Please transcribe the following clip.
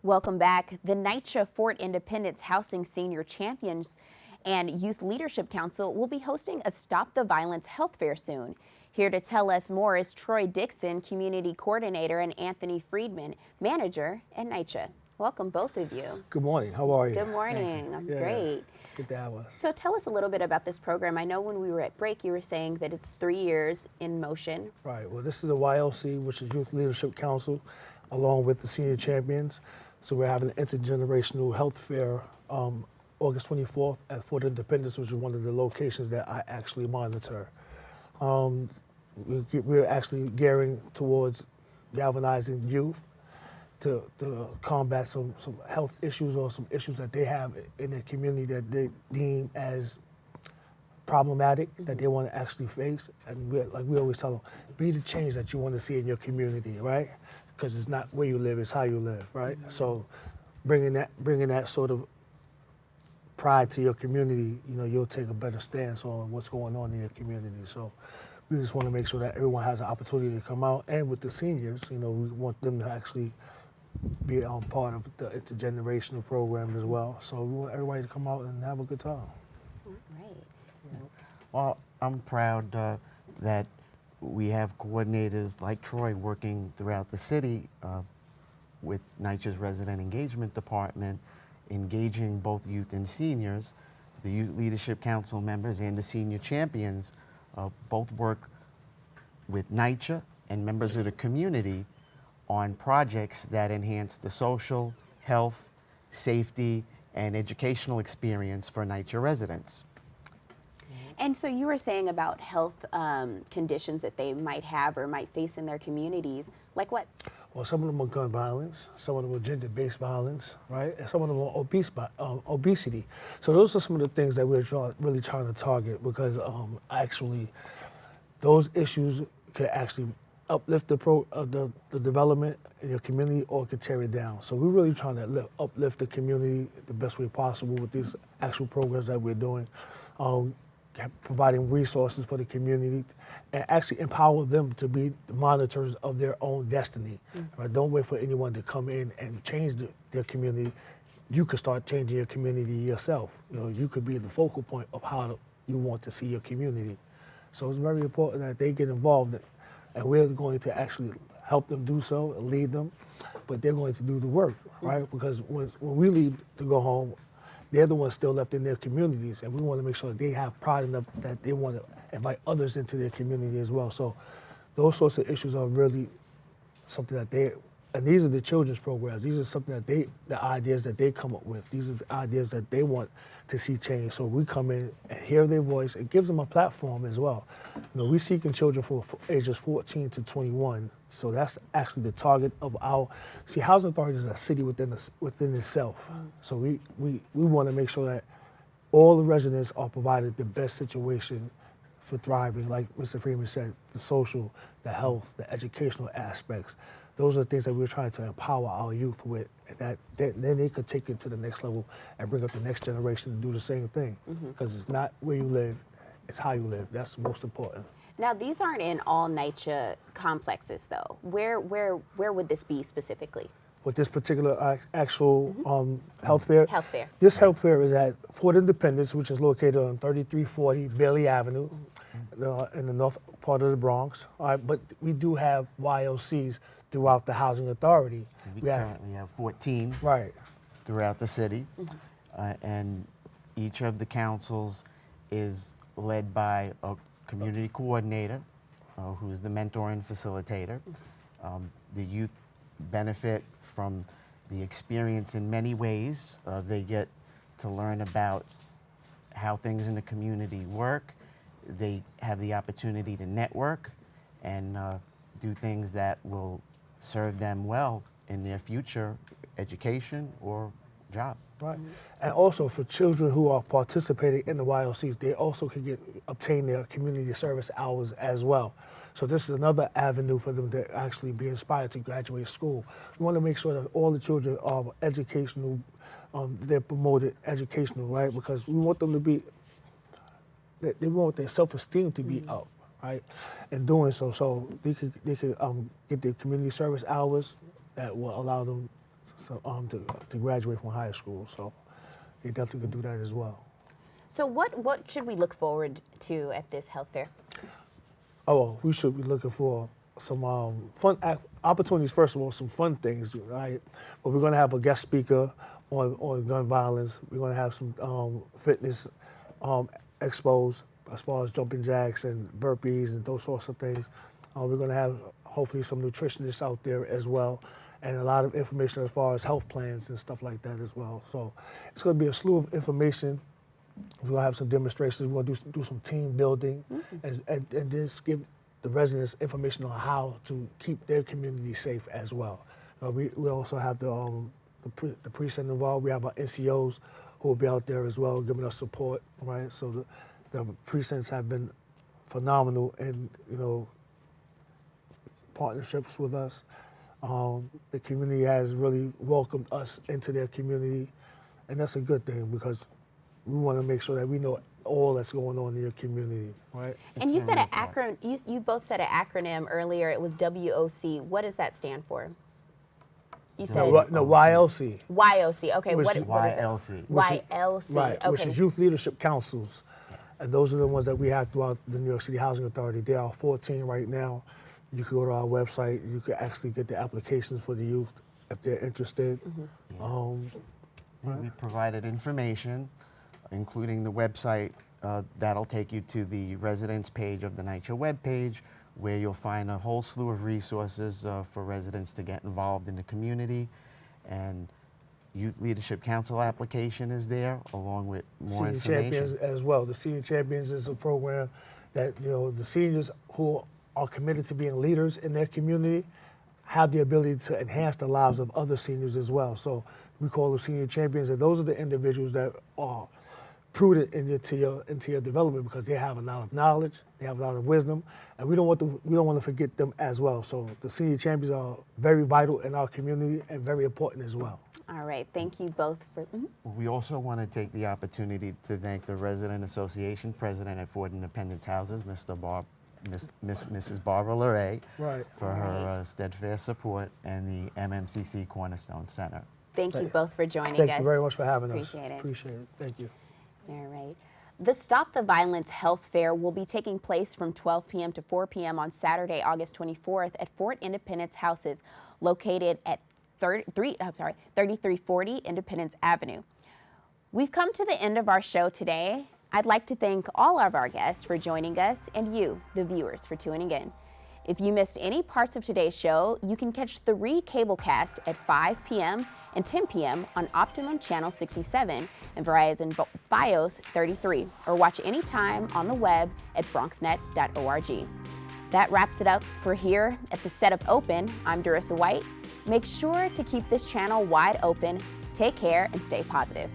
Welcome back. The NYCHA Fort Independence Housing Senior Champions and Youth Leadership Council will be hosting a Stop the Violence health fair soon. Here to tell us more is Troy Dixon, Community Coordinator, and Anthony Friedman, Manager at NYCHA. Welcome, both of you. Good morning. How are you? Good morning. I'm great. Good to have us. So tell us a little bit about this program. I know when we were at break, you were saying that it's 3 years in motion. Right. Well, this is a YLC, which is Youth Leadership Council, along with the Senior Champions. So we're having an intergenerational health fair August 24th at Fort Independence, which is one of the locations that I actually monitor. We're actually gearing towards galvanizing youth to combat some health issues or some issues that they have in their community that they deem as problematic, that they want to actually face. And like we always tell them, be the change that you want to see in your community, right? Because it's not where you live, it's how you live, right? So bringing that sort of pride to your community, you'll take a better stance on what's going on in your community. So we just want to make sure that everyone has an opportunity to come out. And with the seniors, we want them to actually be part of the intergenerational program as well. So we want everybody to come out and have a good time. Right. Well, I'm proud that we have coordinators like Troy working throughout the city with NYCHA's Resident Engagement Department, engaging both youth and seniors. The Youth Leadership Council members and the Senior Champions both work with NYCHA and members of the community on projects that enhance the social, health, safety, and educational experience for NYCHA residents. And so you were saying about health conditions that they might have or might face in their communities. Like what? Well, some of them are gun violence, some of them are gender-based violence, right? And some of them are obesity. So those are some of the things that we're really trying to target, because actually those issues could actually uplift the development in your community, or could tear it down. So we're really trying to uplift the community the best way possible with these actual programs that we're doing. Providing resources for the community and actually empower them to be the monitors of their own destiny. Right? Don't wait for anyone to come in and change their community. You could start changing your community yourself. You could be the focal point of how you want to see your community. So it's very important that they get involved, and we're going to actually help them do so and lead them, but they're going to do the work, right? Because when we leave to go home, they're the ones still left in their communities, and we want to make sure that they have pride enough that they want to invite others into their community as well. So those sorts of issues are really something that and these are the children's programs. These are something that the ideas that they come up with. These are the ideas that they want to see change. So we come in and hear their voice. It gives them a platform as well. We're seeking children for ages 14 to 21. So that's actually the target of Housing Authority is a city within itself. So we want to make sure that all the residents are provided the best situation for thriving, like Mr. Friedman said, the social, the health, the educational aspects. Those are the things that we're trying to empower our youth with, and then they could take it to the next level and bring up the next generation to do the same thing. Because it's not where you live, it's how you live. That's the most important. Now, these aren't in all NYCHA complexes, though. Where would this be specifically? With this particular actual health fair? Health fair. This health fair is at Fort Independence, which is located on 3340 Bailey Avenue in the north part of the Bronx. All right, but we do have YLCs throughout the Housing Authority. We currently have 14 throughout the city, and each of the councils is led by a community coordinator who's the mentor and facilitator. The youth benefit from the experience in many ways. They get to learn about how things in the community work. They have the opportunity to network and do things that will serve them well in their future education or job. Right. And also for children who are participating in the YLCs, they also can obtain their community service hours as well. So this is another avenue for them to actually be inspired to graduate school. We want to make sure that all the children are educational, they're promoted educational, right? Because we want them to be, they want their self-esteem to be up, right? And doing so they could get their community service hours that will allow them to graduate from high school. So they definitely could do that as well. So what should we look forward to at this health fair? Oh, well, we should be looking for some fun opportunities. First of all, some fun things, right? But we're going to have a guest speaker on gun violence. We're going to have some fitness expos as far as jumping jacks and burpees and those sorts of things. We're going to have hopefully some nutritionists out there as well, and a lot of information as far as health plans and stuff like that as well. So it's going to be a slew of information. We're going to have some demonstrations. We're going to do some team building, and just give the residents information on how to keep their community safe as well. We also have the precinct involved. We have our NCOs who will be out there as well, giving us support, right? So the precincts have been phenomenal in, partnerships with us. The community has really welcomed us into their community, and that's a good thing because we want to make sure that we know all that's going on in your community, right? And you said an acronym. You both said an acronym earlier. It was WOC. What does that stand for? You said YLC. YOC. Okay. Which What is is YLC. that? YLC. Right, Okay. which is Youth Leadership Councils. And those are the ones that we have throughout the New York City Housing Authority. There are 14 right now. You can go to our website. You can actually get the applications for the youth if they're interested. We provided information, including the website. That'll take you to the residents page of the NYCHA webpage, where you'll find a whole slew of resources for residents to get involved in the community. And Youth Leadership Council application is there, along with more Senior information. Champions as well. The Senior Champions is a program that, the seniors who are committed to being leaders in their community have the ability to enhance the lives of other seniors as well. So we call them Senior Champions, and those are the individuals that are prudent into your development because they have a lot of knowledge, they have a lot of wisdom, and we don't want to forget them as well. So the Senior Champions are very vital in our community and very important as well. All right. Thank you both for. We also want to take the opportunity to thank the Resident Association President at Ford Independence Houses, Mrs. Barbara LeRae, Right. for her steadfast support, and the MMCC Cornerstone Center. Thank you both for joining us. Thank you very much for having us. Appreciate it. Appreciate it. Thank you. All right. The Stop the Violence Health Fair will be taking place from 12 p.m. to 4 p.m. on Saturday, August 24th at Ford Independence Houses, located at 3340 Independence Avenue. We've come to the end of our show today. I'd like to thank all of our guests for joining us and you, the viewers, for tuning in. If you missed any parts of today's show, you can catch the recablecast at 5 p.m. and 10 p.m. on Optimum Channel 67 and Verizon Fios 33, or watch anytime on the web at bronxnet.org. That wraps it up for here at the set of Open. I'm Dorissa White. Make sure to keep this channel wide open. Take care and stay positive.